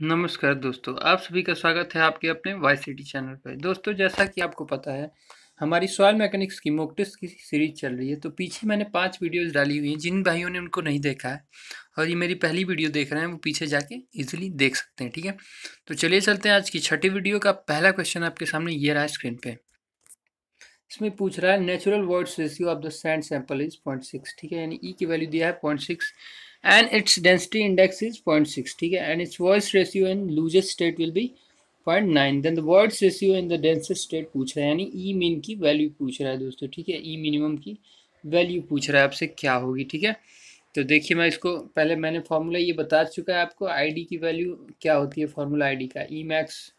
नमस्कार दोस्तों, आप सभी का स्वागत है आपके अपने वाई सिटी चैनल पर। दोस्तों, जैसा कि आपको पता है, हमारी सॉइल मैकेनिक्स की मॉक टेस्ट की सीरीज चल रही है। तो पीछे मैंने 5 वीडियोस डाली हुई हैं। जिन भाइयों ने उनको नहीं देखा है और ये मेरी पहली वीडियो देख रहे हैं, वो पीछे जाके इजीली देख सकते हैं। ठीक है, तो चलिए चलते हैं आज की छठी वीडियो का पहला क्वेश्चन आपके सामने ये रहा स्क्रीन पे। इसमें पूछ रहा है natural voids ratio of the sand sample is 0.6। ठीक है, यानी ई की वैल्यू दिया है 0.6 and its density index is 0.6। ठीक है, and its voids ratio in loosest state will be 0.9। Then the voids ratio in the densest state पूछ रहा है, यानी ई मीन की वैल्यू पूछ रहा है दोस्तों। ठीक है, ई मिनिमम की वैल्यू पूछ रहा है आपसे क्या होगी। ठीक है, तो देखिए मैं इसको पहले मैंने फॉर्मूला ये बता चुका है आपको। आई की वैल्यू क्या होती है, फॉर्मूला आई का ई मैक्स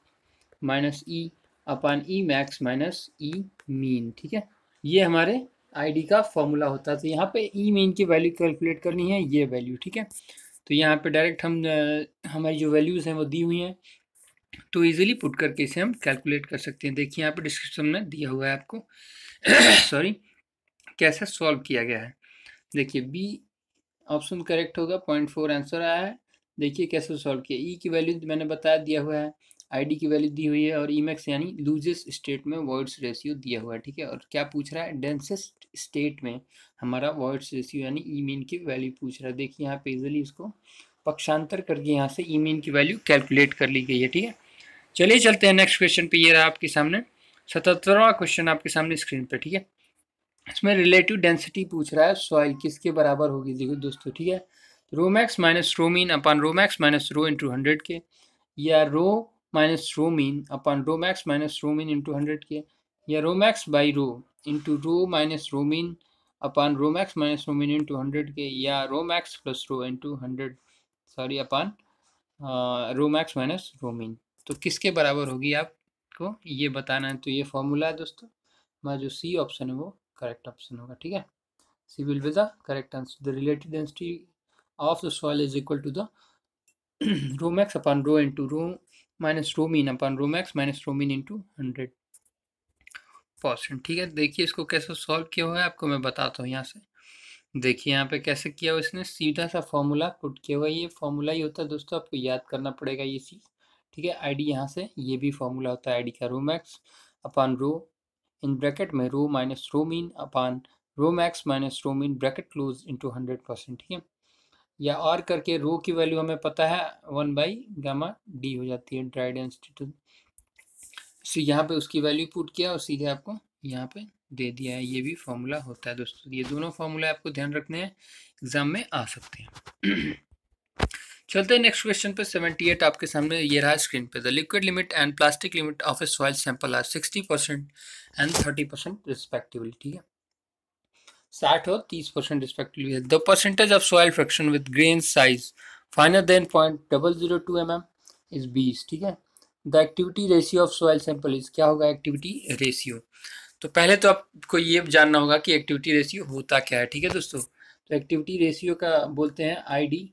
माइनस ई अपान ई मैक्स माइनस ई मीन। ठीक है, ये हमारे आईडी का फॉर्मूला होता है। तो यहाँ पे ई मीन की वैल्यू कैलकुलेट करनी है, ये वैल्यू। ठीक है, तो यहाँ पे डायरेक्ट हम हमारी जो वैल्यूज़ हैं वो दी हुई हैं, तो इजीली पुट करके इसे हम कैलकुलेट कर सकते हैं। देखिए यहाँ पे डिस्क्रिप्शन में दिया हुआ है आपको सॉरी, कैसे सॉल्व किया गया है। देखिए बी ऑप्शन करेक्ट होगा, 0.4 आंसर आया है। देखिए कैसे सॉल्व किया। ई की वैल्यू मैंने बताया दिया हुआ है, आईडी की वैल्यू दी हुई है, और ई मैक्स यानी लूजेस्ट स्टेट में वॉइड्स रेशियो दिया हुआ है। ठीक है, और क्या पूछ रहा है, डेंसेस्ट स्टेट में हमारा वॉइड्स रेशियो यानी ई मीन की वैल्यू पूछ रहा है। देखिए यहाँ पे इजिली इसको पक्षांतर करके यहाँ से ई मीन की वैल्यू कैलकुलेट कर ली गई है। ठीक है, चलिए चलते हैं नेक्स्ट क्वेश्चन पे। ये रहा आपके सामने 77वां क्वेश्चन आपके सामने स्क्रीन पे। ठीक है, इसमें रिलेटिव डेंसिटी पूछ रहा है सॉइल किसके बराबर होगी। देखो दोस्तों, ठीक है, rho max minus rho min upon rho max minus rho into 100 के, या rho minus rho min upon rho max minus rho min into 100 के, या rho max by rho into rho minus rho min upon rho max minus rho min into 100 के, या rho max plus rho into 100 sorry upon rho max minus rho min. तो किसके बराबर होगी आपको ये बताना है। तो ये फॉर्मूला है दोस्तों, हमारा जो सी ऑप्शन है वो करेक्ट ऑप्शन होगा। ठीक है, C will be the correct answer. The relative density of the soil is equal to the rho max upon rho into rho minus rho min upon rho max minus rho min into 100%। ठीक है, देखिए इसको कैसे solve किया हुआ है आपको मैं बताता हूँ यहाँ से। देखिए यहाँ पे कैसे किया हुआ, इसने सीधा सा फॉर्मूला पुट किया हुआ है। ये फॉर्मूला ही होता है दोस्तों, आपको याद करना पड़ेगा ये चीज़। ठीक है, आईडी यहाँ से ये भी फॉर्मूला होता है आईडी का, rho max upon rho in bracket में rho minus rho min upon rho max minus rho min bracket close into 100%। ठीक है, या और करके रो की वैल्यू हमें पता है 1/गामा-d हो जाती है ड्राई डेंसिटी। तो यहाँ पे उसकी वैल्यू पुट किया और सीधे आपको यहाँ पे दे दिया है। ये भी फॉर्मूला होता है दोस्तों। ये दोनों फॉर्मूला आपको ध्यान रखने हैं, एग्जाम में आ सकते हैं। चलते हैं नेक्स्ट क्वेश्चन पे। 78 आपके सामने ये रहा स्क्रीन पे। The liquid limit and plastic limit of a soil sample are 60% and 30% respectively. ठीक है, 60 और 30% रिस्पेक्टिवली है। The percentage of soil fraction with grain size finer than 0.002 mm is 20। ठीक है, the activity ratio of soil sample is, क्या होगा activity ratio. तो पहले तो आपको ये जानना होगा कि एक्टिविटी रेशियो होता क्या है। ठीक है दोस्तों, तो एक्टिविटी रेशियो का बोलते हैं आईडी,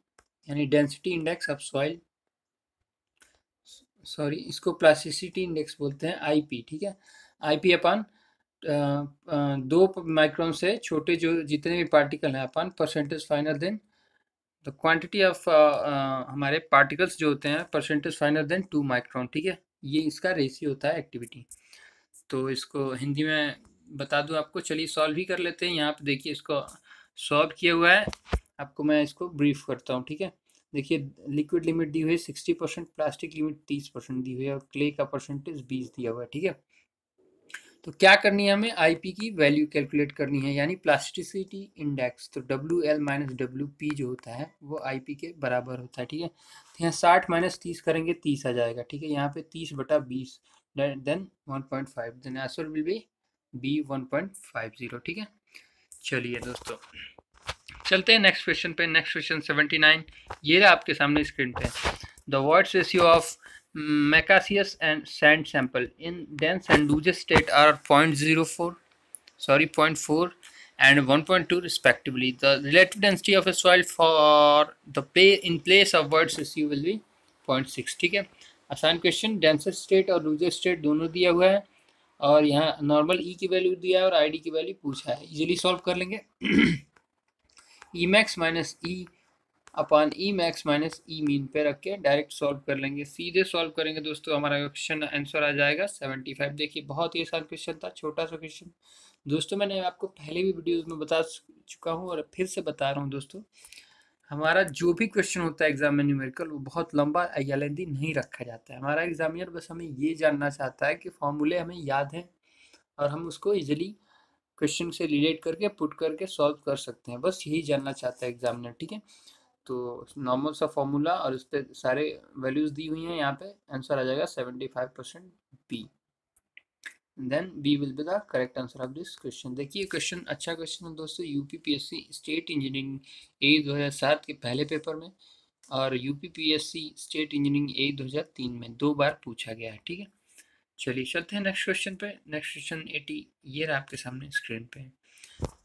यानी density index of soil, sorry इसको प्लास्टिसिटी इंडेक्स बोलते हैं आईपी। ठीक है, आईपी अपान 2 माइक्रोन से छोटे जो जितने भी पार्टिकल हैं अपन percentage finer than the quantity of हमारे पार्टिकल्स जो होते हैं परसेंटेज फाइनर देन 2 माइक्रोन। ठीक है, ये इसका रेशियो होता है एक्टिविटी। तो इसको हिंदी में बता दूं आपको, चलिए सॉल्व ही कर लेते हैं। यहाँ पे देखिए इसको सॉल्व किया हुआ है, आपको मैं इसको ब्रीफ करता हूँ। ठीक है, देखिए लिक्विड लिमिट दी हुई है 60%, प्लास्टिक लिमिट 30% दी हुई है, और क्ले का परसेंटेज 20 दिया हुआ है। ठीक है, तो क्या करनी है हमें, आईपी की वैल्यू कैलकुलेट करनी है, यानी प्लास्टिसिटी इंडेक्स। तो W L minus W P जो होता है वो आईपी के बराबर होता है। ठीक है, तो यहाँ 60 माइनस 30 करेंगे 30 आ जाएगा। ठीक है, यहाँ पे 30/20 then 1.5, then answer will be 1.50। ठीक है, चलिए दोस्तों चलते हैं नेक्स्ट क्वेश्चन पे। नेक्स्ट क्वेश्चन 79 ये रहा आपके सामने स्क्रीन पे। The voids ratio of Macaceous and sand sample in dense and loose state are 0.4 and 1.2 respectively. The relative density of a soil for the in place of voids ratio will be 0.6. ठीक है, आसान question, denser state और loser state दोनों दिया हुआ है, और यहाँ नॉर्मल ई की वैल्यू दिया है और आईडी की वैल्यू पूछा है। इजीली सॉल्व कर लेंगे। ई मैक्स माइनस ई अपॉन ई मैक्स माइनस ई मीन पे रख के डायरेक्ट सॉल्व कर लेंगे। सीधे सॉल्व करेंगे दोस्तों, हमारा क्वेश्चन आंसर आ जाएगा 75। देखिए बहुत ही आसान क्वेश्चन था, छोटा सा क्वेश्चन। दोस्तों मैंने आपको पहले भी वीडियोस में बता चुका हूँ और फिर से बता रहा हूँ दोस्तों, हमारा जो भी क्वेश्चन होता है एग्जाम में न्यूमेरिकल, वो बहुत लंबा या लेंथी नहीं रखा जाता है। हमारा एग्जामिनर बस हमें ये जानना चाहता है कि फॉर्मूले हमें याद हैं और हम उसको इजीली क्वेश्चन से रिलेट करके पुट करके सॉल्व कर सकते हैं, बस यही जानना चाहता है एग्जामिनर। ठीक है, तो नॉर्मल सा फॉर्मूला और उस पर सारे वैल्यूज दी हुई हैं, यहाँ पे आंसर आ जाएगा 75% B. Then B will be the correct answer of this question. देखिए क्वेश्चन अच्छा क्वेश्चन है दोस्तों, यूपीपीएससी स्टेट इंजीनियरिंग ए 2007 के पहले पेपर में और यूपीपीएससी स्टेट इंजीनियरिंग ए 2003 में 2 बार पूछा गया है। ठीक है, चलिए चलते हैं नेक्स्ट क्वेश्चन पे। नेक्स्ट क्वेश्चन 80 ये रहा आपके सामने स्क्रीन पे।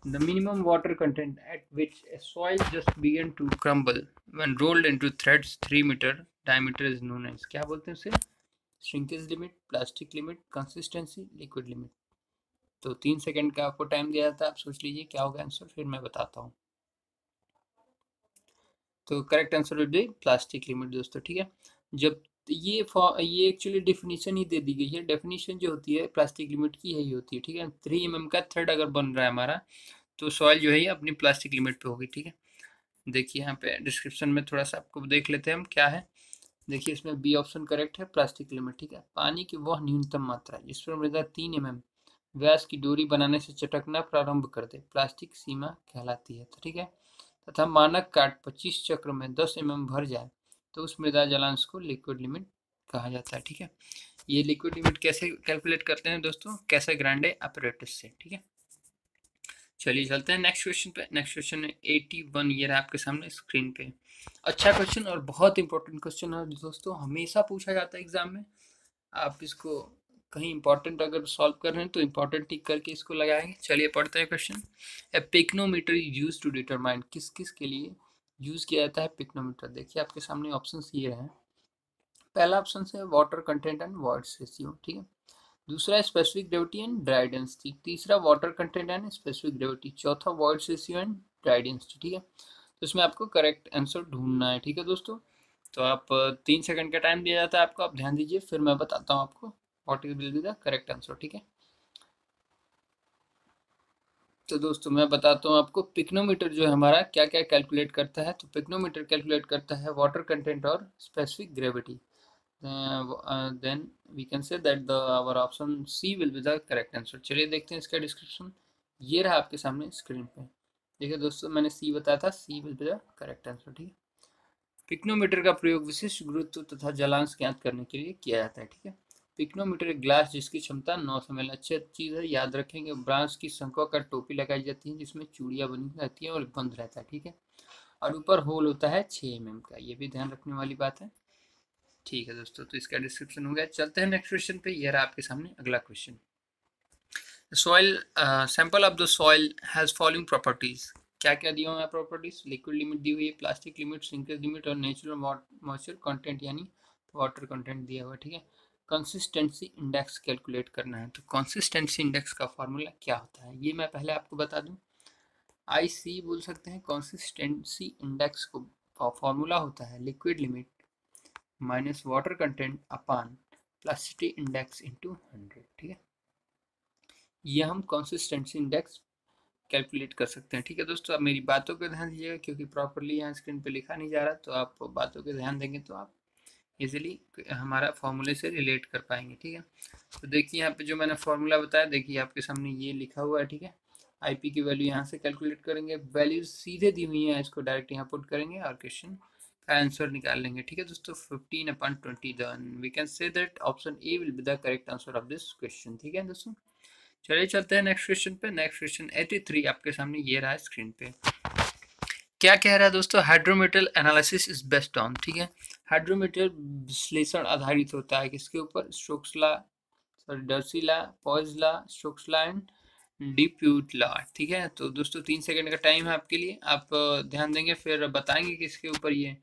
The minimum water content at which a soil just began to crumble when rolled into threads 3 meter diameter is known as, क्या बोलते हैं उसे? Shrinkage limit, plastic limit, consistency, liquid limit. तो 3 सेकंड का आपको टाइम दिया जाता है, आप सोच लीजिए क्या होगा आंसर, फिर मैं बताता हूँ। तो correct answer will B plastic limit दोस्तों। ठीक है, जब ये एक्चुअली डेफिनेशन ही दे दी गई है, डेफिनेशन जो होती है प्लास्टिक लिमिट की यही होती है। ठीक है, 3 mm का थ्रेड अगर बन रहा है हमारा, तो सॉइल जो है ये अपनी प्लास्टिक लिमिट पे होगी। ठीक है, देखिए यहाँ पे डिस्क्रिप्शन में थोड़ा सा आपको देख लेते हैं हम क्या है। देखिए इसमें बी ऑप्शन करेक्ट है, प्लास्टिक लिमिट। ठीक है, पानी की वह न्यूनतम मात्रा जिस पर मृदा 3 mm व्यास की डोरी बनाने से चटकना प्रारंभ कर दे, प्लास्टिक सीमा कहलाती है। ठीक है, तथा मानक काट 25 चक्र में 10 mm भर जाए तो उस मृदा जलांश को लिक्विड लिमिट कहा जाता है। ठीक है, ये लिक्विड लिमिट कैसे कैलकुलेट करते हैं दोस्तों, कैसे ग्रांडे अपरेटस से। ठीक है, चलिए चलते हैं नेक्स्ट क्वेश्चन पे। नेक्स्ट क्वेश्चन 81 ये रहा आपके सामने स्क्रीन पे। अच्छा क्वेश्चन और बहुत इंपॉर्टेंट क्वेश्चन है दोस्तों, हमेशा पूछा जाता है एग्जाम में। आप इसको कहीं इंपॉर्टेंट अगर सॉल्व कर रहे हैं तो इंपॉर्टेंट टिक करके इसको लगाएंगे। चलिए पढ़ते हैं question. A pycnometer is use to determine, किस किस के लिए यूज किया जाता है पिक्नोमीटर। देखिए आपके सामने ऑप्शन ये रहे। पहला ऑप्शन है water content and voids ratio. ठीक है, दूसरा specific gravity and dry density, तीसरा water content and specific gravity, चौथा voids ratio and dry density. ठीक है, तो इसमें आपको करेक्ट आंसर ढूंढना है। ठीक है दोस्तों, तो आप 3 सेकंड का टाइम दिया जाता है आपको, आप ध्यान दीजिए, फिर मैं बताता हूँ आपको what will be the correct answer. ठीक है, तो दोस्तों मैं बताता हूँ आपको पिक्नोमीटर जो है हमारा क्या क्या कैलकुलेट करता है। तो पिक्नोमीटर कैलकुलेट करता है वाटर कंटेंट और specific gravity. Then we can say that the our option C will be the correct answer. चलिए देखते हैं इसका डिस्क्रिप्शन, ये रहा आपके सामने स्क्रीन पे। देखिए दोस्तों मैंने सी बताया था, C will be the correct answer. ठीक है, पिक्नोमीटर का प्रयोग विशिष्ट गुरुत्व तथा जलांश ज्ञात करने के लिए किया जाता है। ठीक है, पिक्नोमीटर एक ग्लास जिसकी क्षमता 900 ml, अच्छी चीज़ है, याद रखेंगे। ब्रांच की शंकुआकार टोपी लगाई जाती है जिसमें चूड़ियाँ बनी रहती हैं और बंद रहता है। ठीक है, और ऊपर होल होता है 6 mm का, ये भी ध्यान रखने वाली बात है। ठीक है दोस्तों, तो इसका डिस्क्रिप्शन हो गया। चलते हैं नेक्स्ट क्वेश्चन पे। ये रहा आपके सामने अगला question. Soil sample of the soil has following properties, क्या क्या दिया हुआ है प्रॉपर्टीज, लिक्विड लिमिट दी हुई है, प्लास्टिक लिमिट, श्रिंकेज लिमिट और नेचुरल मॉइस्चर कंटेंट यानी वाटर कंटेंट दिया हुआ है। ठीक है, कंसिस्टेंसी इंडेक्स कैलकुलेट करना है। तो कंसिस्टेंसी इंडेक्स का फॉर्मूला क्या होता है ये मैं पहले आपको बता दूं, IC बोल सकते हैं। कंसिस्टेंसी इंडेक्स को फॉर्मूला होता है liquid limit minus water content upon plasticity index into 100। ठीक है, ये हम कंसिस्टेंसी इंडेक्स कैलकुलेट कर सकते हैं। ठीक है दोस्तों, आप मेरी बातों पर ध्यान दीजिएगा क्योंकि प्रॉपरली यहाँ स्क्रीन पे लिखा नहीं जा रहा, तो आप बातों पे ध्यान देंगे तो आप इजीली हमारा फॉर्मूले से रिलेट कर पाएंगे। ठीक है, तो देखिए यहाँ पे जो मैंने फॉर्मूला बताया, देखिए आपके सामने ये लिखा हुआ है। ठीक है, IP की वैल्यू यहाँ से कैलकुलेट करेंगे, वैल्यूज सीधे दी हुई है, इसको डायरेक्ट यहाँ पुट करेंगे और क्वेश्चन का आंसर निकाल लेंगे। ठीक है दोस्तों, 15/20, then we can say that option A will be the correct answer of this question. ठीक है दोस्तों, चलिए चलते हैं नेक्स्ट क्वेश्चन पे। नेक्स्ट क्वेश्चन 83 आपके सामने ये रहा है स्क्रीन पे। क्या कह रहा है दोस्तों, hydrometer analysis is based on. ठीक है, हाइड्रोमीटर विश्लेषण आधारित होता है किसके ऊपर, Stokes law, sorry Darcy law, Poise law, Stokes law and Dupuit law. ठीक है, तो दोस्तों 3 सेकंड का टाइम है आपके लिए, आप ध्यान देंगे फिर बताएंगे किसके ऊपर ये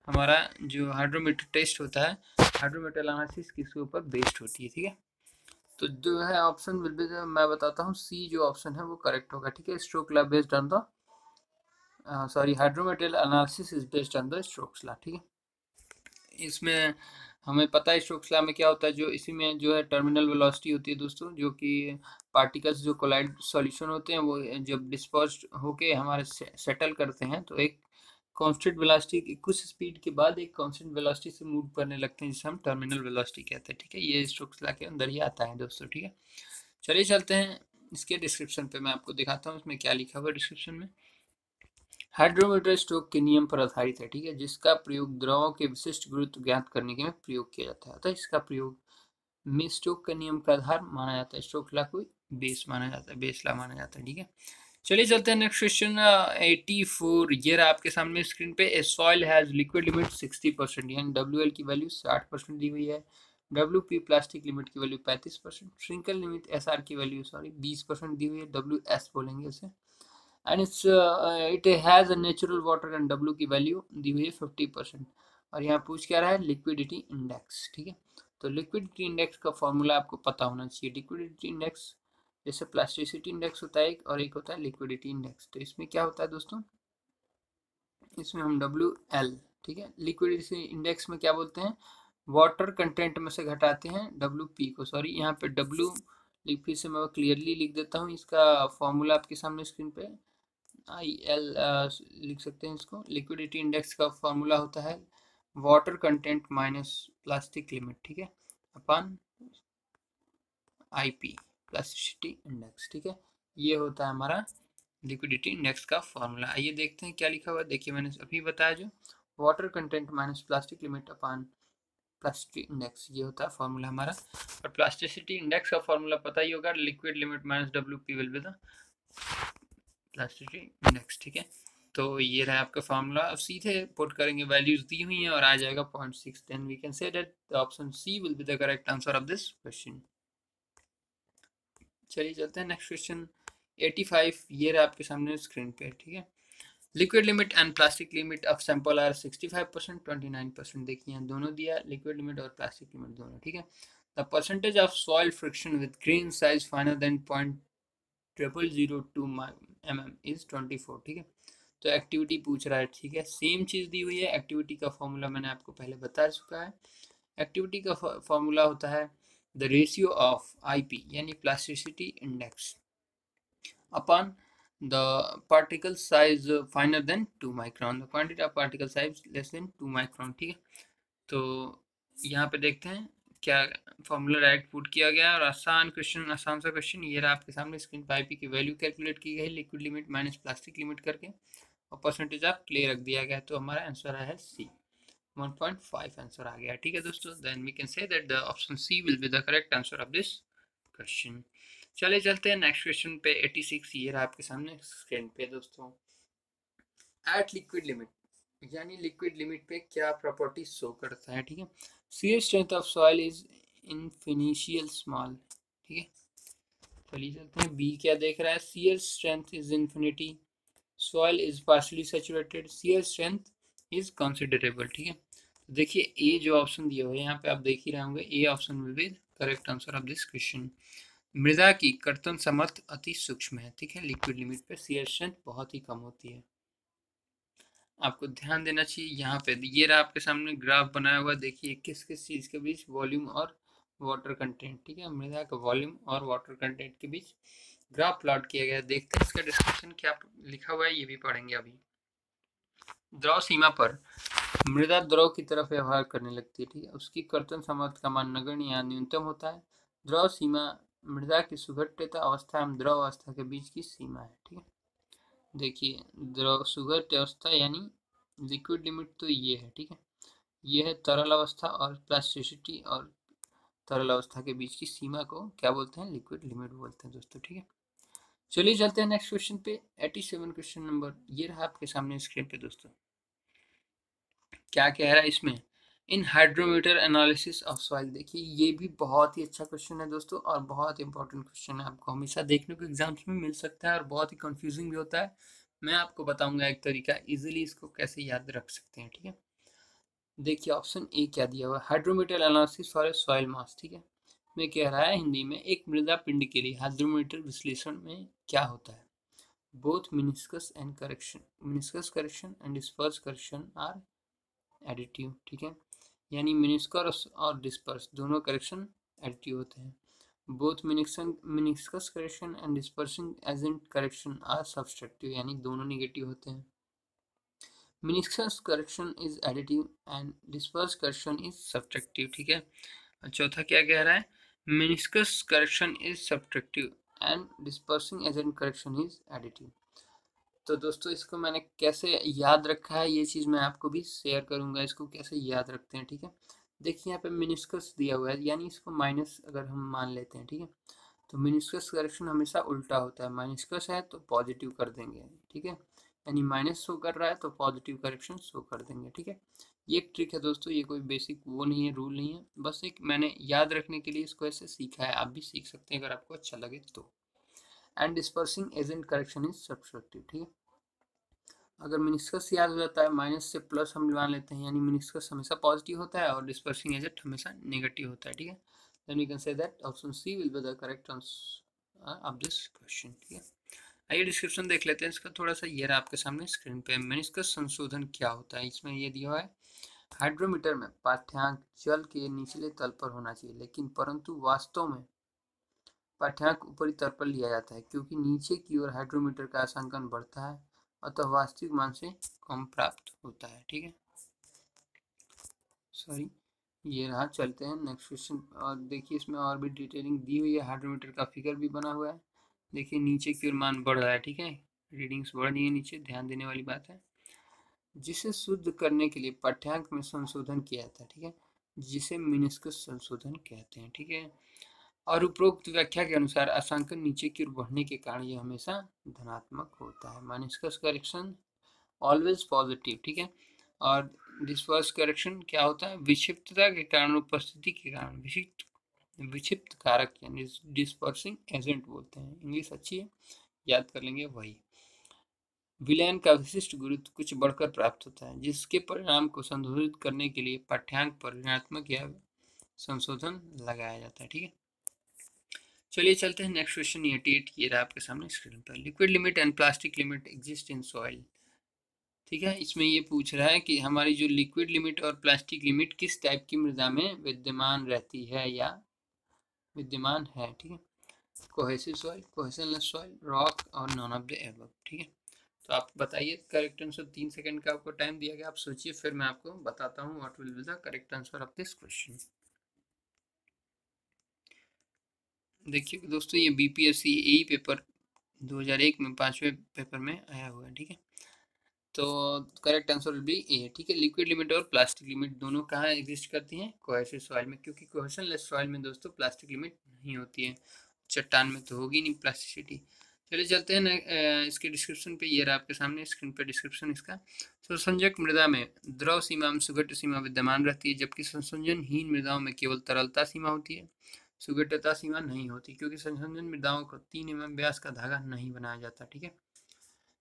हमारा जो हाइड्रोमीटर टेस्ट होता है, हाइड्रोमीटर एनालिसिस किसके ऊपर बेस्ड होती है। ठीक है, तो जो है ऑप्शन विल बी, मैं बताता हूँ सी जो ऑप्शन है वो करेक्ट होगा। ठीक है, Stokes law based on the sorry, hydrometer analysis is based on the Stokes law, ठीक है। इसमें हमें पता है स्टोक्स लॉ में क्या होता है, जो इसी में जो है टर्मिनल वेलोसिटी होती है दोस्तों, जो कि पार्टिकल्स जो कोलाइड सॉल्यूशन होते हैं वो जब डिस्पर्स्ड होके हमारे सेटल करते हैं तो एक कांस्टेंट वेलोसिटी की कुछ स्पीड के बाद एक कांस्टेंट वेलोसिटी से मूव करने लगते हैं, जिसे हम टर्मिनल वेलोसिटी कहते हैं, ठीक है। ये स्टोक्स लॉ के अंदर ही आता है दोस्तों, ठीक है। चलिए चलते हैं इसके डिस्क्रिप्शन पे, मैं आपको दिखाता हूँ इसमें क्या लिखा हुआ है डिस्क्रिप्शन में। हाइड्रोमीटर स्टोक के नियम पर आधारित है, ठीक है, जिसका प्रयोग द्रवों के विशिष्ट गुरुत्व ज्ञात करने के में प्रयोग किया जाता है। अतः इसका प्रयोग में स्टोक का नियम का आधार माना जाता है, स्टोक लॉ को बेस माना जाता है, बेस लॉ माना जाता है, ठीक है। चलिए चलते हैं नेक्स्ट क्वेश्चन 84। ये रहा आपके सामने स्क्रीन पे। ए सॉइल हैज लिक्विड लिमिट 60%, यानी WL की वैल्यू 60% दी हुई है। WP प्लास्टिक लिमिट की वैल्यू 35%, श्रिंकल लिमिट SR की वैल्यू 20% दी हुई है, WS बोलेंगे उसे। And it has a natural water and W की वैल्यू दी हुई है 50%। और यहाँ पूछ क्या रहा है, लिक्विडिटी इंडेक्स, ठीक है। तो लिक्विडिटी इंडेक्स का फॉर्मूला आपको पता होना चाहिए। लिक्विडिटी इंडेक्स जैसे प्लास्टिसिटी इंडेक्स होता है एक, और एक होता है लिक्विडिटी इंडेक्स। तो इसमें क्या होता है दोस्तों, इसमें हम WL, ठीक है, लिक्विडिटी इंडेक्स में क्या बोलते हैं, वाटर कंटेंट में से घटाते हैं WP को। सॉरी, यहाँ पे W फिर से मैं क्लियरली लिख देता हूँ, इसका फॉर्मूला आपके सामने स्क्रीन पे IL लिख सकते हैं इसको। लिक्विडिटी इंडेक्स का फॉर्मूला होता है water content minus plastic limit, ठीक है, अपन IP प्लास्टिसिटी इंडेक्स, ठीक है। ये होता है हमारा लिक्विडिटी इंडेक्स का फॉर्मूला। आइए देखते हैं क्या लिखा हुआ है। देखिए मैंने अभी बताया, जो water content minus plastic limit upon plasticity index, ये होता है फॉर्मूला हमारा। और प्लास्टिसिटी इंडेक्स का फॉर्मूला पता ही होगा, liquid limit minus WP will be the plasticity index, ठीक है। तो ये रहा आपका फॉर्मूला। अब सीधे पुट करेंगे, वैल्यूज दी हुई हैं और आ जाएगा 0.6। Then we can say that the option C will be the correct answer of this question. चलिए चलते हैं नेक्स्ट क्वेश्चन 85। ये रहा आपके सामने स्क्रीन पे, ठीक है। Liquid limit and plastic limit of sample are 65%, 29%। देखिए यहाँ दोनों दिया, लिक्विड लिमिट और प्लास्टिक लिमिट दोनों, ठीक है। The percentage of soil friction with grain size finer than 0.002 mm is 24, ठीक है। तो एक्टिविटी पूछ रहा है, ठीक है, सेम चीज़ दी हुई है। एक्टिविटी का फॉर्मूला मैंने आपको पहले बता चुका है। एक्टिविटी का फॉर्मूला होता है द रेशियो ऑफ IP यानी plasticity index upon the particle size finer than 2 micron, the quantity of particle size less than 2 micron, ठीक है। तो यहाँ पे देखते हैं क्या फॉर्मूला डायरेक्ट पुट किया गया, और आसान क्वेश्चन, आसान सा क्वेश्चन। ये रहा आपके सामने स्क्रीन पर। IP की वैल्यू कैलकुलेट की गई, liquid limit minus plastic limit करके, और परसेंटेज ऑफ क्ले रख दिया गया। तो हमारा आंसर है C, 1.5 आंसर आ गया, ठीक है दोस्तों। Then we can say that the option C will be the correct answer of this question. चले चलते हैं नेक्स्ट क्वेश्चन पे 86। ये रहा आपके सामने स्क्रीन पे दोस्तों। एट लिक्विड लिमिट यानी लिक्विड लिमिट पे क्या प्रॉपर्टी शो करता है, ठीक है। Shear strength of soil is infinitesimal small, ठीक है। चलिए चलते हैं, बी क्या देख रहा है, shear strength is infinity, soil is partially saturated, shear strength is considerable, ठीक है। तो देखिए ए जो ऑप्शन दिया हुआ है यहाँ पे आप देख ही रहे होंगे, A option will be correct answer of this question. मृदा की कर्तन सामर्थ्य अति सूक्ष्म है, ठीक है। लिक्विड लिमिट पे शियर स्ट्रेंथ बहुत ही कम होती है। आपको ध्यान देना चाहिए यहाँ पे। ये रहा आपके सामने ग्राफ बनाया हुआ, देखिए किस किस चीज़ के बीच, वॉल्यूम और वाटर कंटेंट, ठीक है। मृदा का वॉल्यूम और वाटर कंटेंट के बीच ग्राफ प्लॉट किया गया। देखते हैं इसका डिस्क्रिप्शन क्या लिखा हुआ है, ये भी पढ़ेंगे अभी। द्रव सीमा पर मृदा द्रव की तरफ व्यवहार करने लगती है, ठीक है। उसकी कर्तन सामर्थ्य का मान नगण्य या न्यूनतम होता है। द्रव सीमा मृदा की सुघट्यता अवस्था एवं द्रव अवस्था के बीच की सीमा है, ठीक है। देखिए द्रव सुघट्य अवस्था यानी लिक्विड लिमिट तो ये है, ठीक है। ये है तरल अवस्था, और प्लास्टिसिटी और तरल अवस्था के बीच की सीमा को क्या बोलते हैं, लिक्विड लिमिट बोलते हैं दोस्तों, ठीक है। चलिए चलते हैं नेक्स्ट क्वेश्चन पे 87 क्वेश्चन नंबर। ये रहा आपके सामने स्क्रीन पे दोस्तों। क्या कह रहा है इसमें, इन हाइड्रोमीटर एनालिसिस ऑफ सॉइल। देखिए ये भी बहुत ही अच्छा क्वेश्चन है दोस्तों, और बहुत इंपॉर्टेंट क्वेश्चन है, आपको हमेशा देखने को एग्जाम्स में मिल सकता है, और बहुत ही कंफ्यूजिंग भी होता है। मैं आपको बताऊंगा एक तरीका, इजीली इसको कैसे याद रख सकते हैं, ठीक है। देखिए ऑप्शन ए क्या दिया हुआ है, hydrometer analysis for a soil मास, ठीक है। मैं कह रहा है हिंदी में, एक मृदा पिंड के लिए हाइड्रोमीटर विश्लेषण में क्या होता है। Both meniscus correction and disperse correction are additive, ठीक है, यानी मिनिस्कस और डिस्पर्स दोनों करेक्शन एडिटिव होते हैं। Both meniscus correction and dispersing agent correction are subtractive, यानी दोनों निगेटिव होते हैं। Meniscus correction is additive and disperse correction is subtractive, ठीक है। चौथा क्या कह रहा है, meniscus correction is subtractive and dispersing agent correction is additive. तो दोस्तों इसको मैंने कैसे याद रखा है ये चीज़ मैं आपको भी शेयर करूंगा, इसको कैसे याद रखते हैं, ठीक है। देखिए यहाँ पे मिनिस्कस दिया हुआ है, यानी इसको माइनस अगर हम मान लेते हैं, ठीक है, तो मिनिस्कस करेक्शन हमेशा उल्टा होता है, माइनस है तो पॉजिटिव कर देंगे, ठीक है, यानी माइनस शो कर रहा है तो पॉजिटिव करेक्शन शो कर देंगे, ठीक है। ये एक ट्रिक है दोस्तों, ये कोई बेसिक वो नहीं है, रूल नहीं है, बस एक मैंने याद रखने के लिए इसको ऐसे सीखा है, आप भी सीख सकते हैं अगर आपको अच्छा लगे तो। And dispersing agent correction is subtractive, ठीक है। अगर मिनिस्कस याद हो जाता है, माइनस से प्लस हम मान लेते हैं, यानी मिनिस्कस हमेशा पॉजिटिव होता है और डिस्पर्सिंग एजेंट हमेशा नेगेटिव होता है, ठीक है। Then we can say that option C will be the correct answer of this question, ठीक है। आइए डिस्क्रिप्शन देख लेते हैं इसका थोड़ा सा, ये रहा आपके सामने स्क्रीन पे। मेनिस्कस संशोधन क्या होता है, इसमें ये दिया हुआ है, हाइड्रोमीटर में पाठ्यांक जल के निचले तल पर होना चाहिए, लेकिन परंतु वास्तव में पाठ्यांक ऊपरी तल पर लिया जाता है, क्योंकि नीचे की ओर हाइड्रोमीटर का अंशांकन बढ़ता है, अतः वास्तविक मान से कम प्राप्त होता है, ठीक है। सॉरी, ये रहा, चलते हैं नेक्स्ट क्वेश्चन। और देखिए इसमें और भी डिटेलिंग दी हुई है, हाइड्रोमीटर का फिगर भी बना हुआ है। देखिए नीचे की ओर मान बढ़ रहा है, ठीक है, रीडिंग्स बढ़ रही है नीचे, ध्यान देने वाली बात है। जिसे शुद्ध करने के लिए पाठ्यांक में संशोधन किया जाता है, ठीक है, जिसे मिनिस्कस संशोधन कहते हैं, ठीक है। और उपरोक्त व्याख्या के अनुसार अंशांकन नीचे की ओर बढ़ने के कारण यह हमेशा धनात्मक होता है। मिनिस्कस करेक्शन ऑलवेज पॉजिटिव, ठीक है। और डिस्पर्स करेक्शन क्या होता है, विक्षिप्तता के कारण, उपस्थिति के कारण, विक्षिप्त कारक यानी डिस्पर्सिंग एजेंट बोलते हैं। इंग्लिश अच्छी है, याद कर लेंगे वही। विलयन का विशिष्ट गुरुत्व कुछ बढ़कर प्राप्त होता है, जिसके परिणाम को संशोधित करने के लिए पाठ्यांक पर ऋणात्मक या संशोधन लगाया जाता है, ठीक है। चलिए चलते हैं नेक्स्ट क्वेश्चन 88, ये रहा आपके सामने स्क्रीन पर। Liquid limit and plastic limit exist in soil, ठीक है। इसमें ये पूछ रहा है कि हमारी जो लिक्विड लिमिट और प्लास्टिक लिमिट किस टाइप की मृदा में विद्यमान रहती है या विद्यमान है, ठीक है। कोहेसिव सॉइल, कोहेशनलेस सॉइल, रॉक और नॉन ऑफ द एबव, ठीक है। तो आप बताइए करेक्ट आंसर, 3 सेकंड का आपको टाइम दिया गया, आप सोचिए, फिर मैं आपको बताता हूँ what will be the correct answer of this question. देखिए दोस्तों ये बीपीएससी एई पेपर 2001 में 5वें पेपर में आया हुआ है, ठीक है। तो करेक्ट आंसर विल बी ए, ठीक है। लिक्विड लिमिट और प्लास्टिक लिमिट दोनों कहाँ एग्जिस्ट करती हैं, कोहेसिव सॉइल में, क्योंकि कोहेशनलेस सॉइल में दोस्तों प्लास्टिक लिमिट नहीं होती है, चट्टान में तो होगी नहीं प्लास्टिसिटी। चलिए चलते हैं इसके डिस्क्रिप्शन पे, ये रहा आपके सामने स्क्रीन पे डिस्क्रिप्शन इसका। संसंजक मृदा में द्रव सीमा में सुगठित सीमा विद्यमान रहती है, जबकि संसंजनहीन मृदाओं में केवल तरलता सीमा होती है, सुगठितता सीमा नहीं होती, क्योंकि संसंजन मृदाओं को 3 mm व्यास का धागा नहीं बनाया जाता, ठीक है।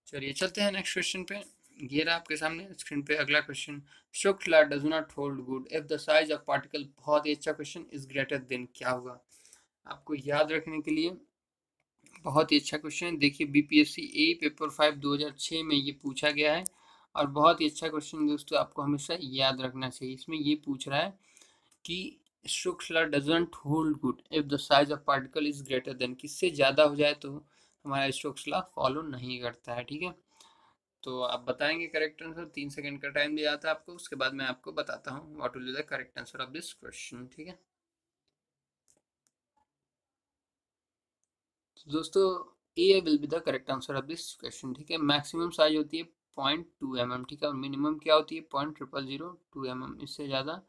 चलिए चलते हैं नेक्स्ट क्वेश्चन पे, ये रहा आपके सामने स्क्रीन पे अगला question. Stokes law does not hold good if the size of particle, बहुत ही अच्छा क्वेश्चन, इज ग्रेटर देन, क्या होगा, आपको याद रखने के लिए बहुत ही अच्छा क्वेश्चन है। देखिए बीपीएससी ए पेपर 5 2006 में ये पूछा गया है, और बहुत ही अच्छा क्वेश्चन दोस्तों, आपको हमेशा याद रखना चाहिए। इसमें ये पूछ रहा है कि Stokes law doesn't hold good if the size of particle is greater than, किससे ज़्यादा हो जाए तो हमारा Stokes law फॉलो नहीं करता है, ठीक है। तो आप बताएंगे करेक्ट आंसर, 3 सेकंड का टाइम दिया था आपको, उसके बाद मैं आपको बताता हूँ what will be the correct answer of this question, ठीक है। तो दोस्तों A will be the correct answer of this question, ठीक है। मैक्सिमम साइज होती है 0.2 mm, ठीक है, और मिनिमम क्या होती है 0.0002 mm, इससे ज़्यादा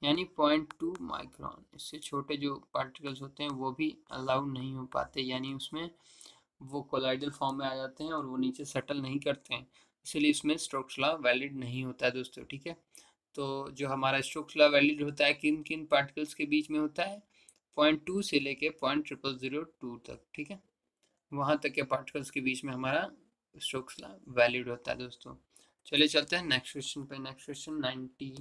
यानी 0.2 माइक्रोन, इससे छोटे जो पार्टिकल्स होते हैं वो भी अलाउड नहीं हो पाते, यानी उसमें वो कोलाइडल फॉर्म में आ जाते हैं और वो नीचे सेटल नहीं करते हैं, इसलिए इसमें स्टोक्स लॉ वैलिड नहीं होता है दोस्तों, ठीक है। तो जो हमारा स्टोक्स लॉ वैलिड होता है किन किन पार्टिकल्स के बीच में होता है, 0.2 से लेके 0.0002 तक, ठीक है, वहाँ तक के पार्टिकल्स के बीच में हमारा स्टोक्स लॉ वैलिड होता है दोस्तों। चलिए चलते हैं नेक्स्ट क्वेश्चन पे, नेक्स्ट क्वेश्चन 90,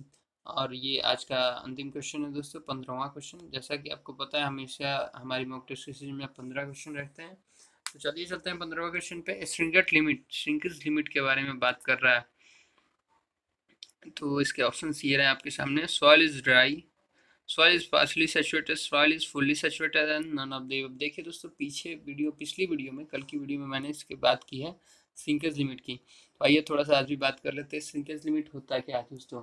और ये आज का अंतिम क्वेश्चन है दोस्तों, 15वां क्वेश्चन। जैसा कि आपको पता है हमेशा हमारी मॉक टेस्ट सीरीज में 15 क्वेश्चन रहते हैं, तो चलिए चलते हैं 15वें क्वेश्चन पे। श्रिंकेज लिमिट के बारे में बात कर रहा है। तो इसके ऑप्शन ये रहे आपके सामने। Soil is dry, soil is partially saturated, soil is fully saturated and none of the above. देखिए दोस्तों, पिछली वीडियो में, कल की वीडियो में मैंने इसके बात की है श्रिंकेज लिमिट की। तो आइए थोड़ा सा आज भी बात कर लेते हैं श्रिंकेज लिमिट होता क्या है दोस्तों।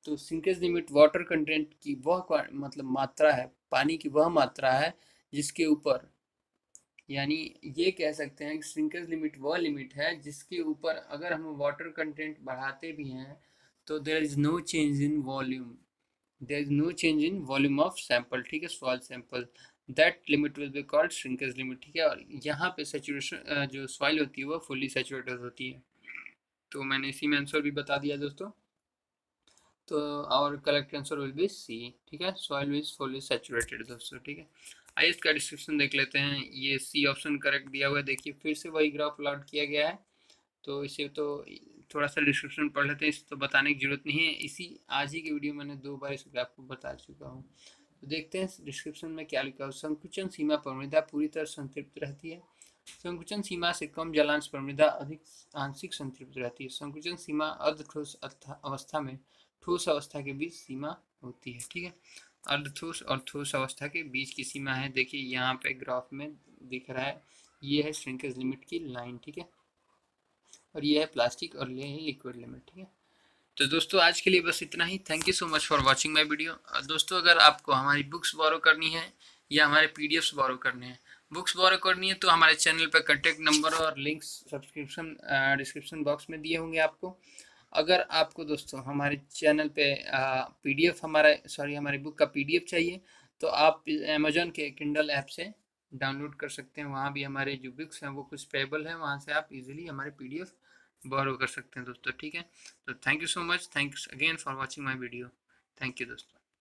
तो श्रिंकेज लिमिट वाटर कंटेंट की वह मतलब मात्रा है, पानी की वह मात्रा है जिसके ऊपर, यानी ये कह सकते हैं कि श्रिंकेज लिमिट वह लिमिट है जिसके ऊपर अगर हम वाटर कंटेंट बढ़ाते भी हैं तो there is no change in volume, there is no change in volume of sample, ठीक है, soil sample. That limit will be called shrinkage limit, ठीक है। और यहाँ पे सेचुरेशन जो सॉइल होती है वो फुल्ली सेचुरेटेड होती है। तो मैंने इसी में आंसर भी बता दिया दोस्तों। तो और correct answer will be C, ठीक है, सॉइल इज फुल्ली सैचुरेटेड दोस्तों, ठीक है। आइए इसका डिस्क्रिप्शन देख लेते हैं। ये सी ऑप्शन करेक्ट दिया हुआ है। देखिए फिर से वही ग्राफ प्लॉट किया गया है। तो इसे तो थोड़ा सा डिस्क्रिप्शन पढ़ लेते हैं, इसे तो बताने की जरूरत नहीं है। इसी आज ही की वीडियो मैंने 2 बार इस ग्राफ को बता चुका हूँ। तो देखते हैं डिस्क्रिप्शन में क्या लिखा है। संकुचन सीमा पर मृदा पूरी तरह संतृप्त रहती है। संकुचन सीमा से कम जलांश पर मृदा अधिक आंशिक संतृप्त रहती है। संकुचन सीमा अर्ध ठोस अवस्था में ठोस अवस्था के बीच सीमा होती है, ठीक है। अर्ध ठोस और ठोस अवस्था के बीच की सीमा है। देखिए यहाँ पे ग्राफ में दिख रहा है, ये है श्रिंकेज लिमिट की लाइन, ठीक है। और ये है प्लास्टिक और ये है लिक्विड लिमिट, ठीक है। तो दोस्तों आज के लिए बस इतना ही। Thank you so much for watching my video. दोस्तों अगर आपको हमारी बुक्स बोरो करनी है या हमारे पीडीएफ्स बोरो करने हैं, बुक्स बोरो करनी है तो हमारे चैनल पर कॉन्टैक्ट नंबर और लिंक्स सब्सक्रिप्शन डिस्क्रिप्शन बॉक्स में दिए होंगे आपको। अगर आपको दोस्तों हमारे चैनल पे पीडीएफ हमारी बुक का पीडीएफ चाहिए तो आप अमेजोन के किंडल ऐप से डाउनलोड कर सकते हैं। वहाँ भी हमारे जो बुक्स हैं वो कुछ पेबल हैं, वहाँ से आप इजीली हमारे पीडीएफ बोरो कर सकते हैं दोस्तों, ठीक है। तो thank you so much, thanks again for watching my video. Thank you दोस्तों।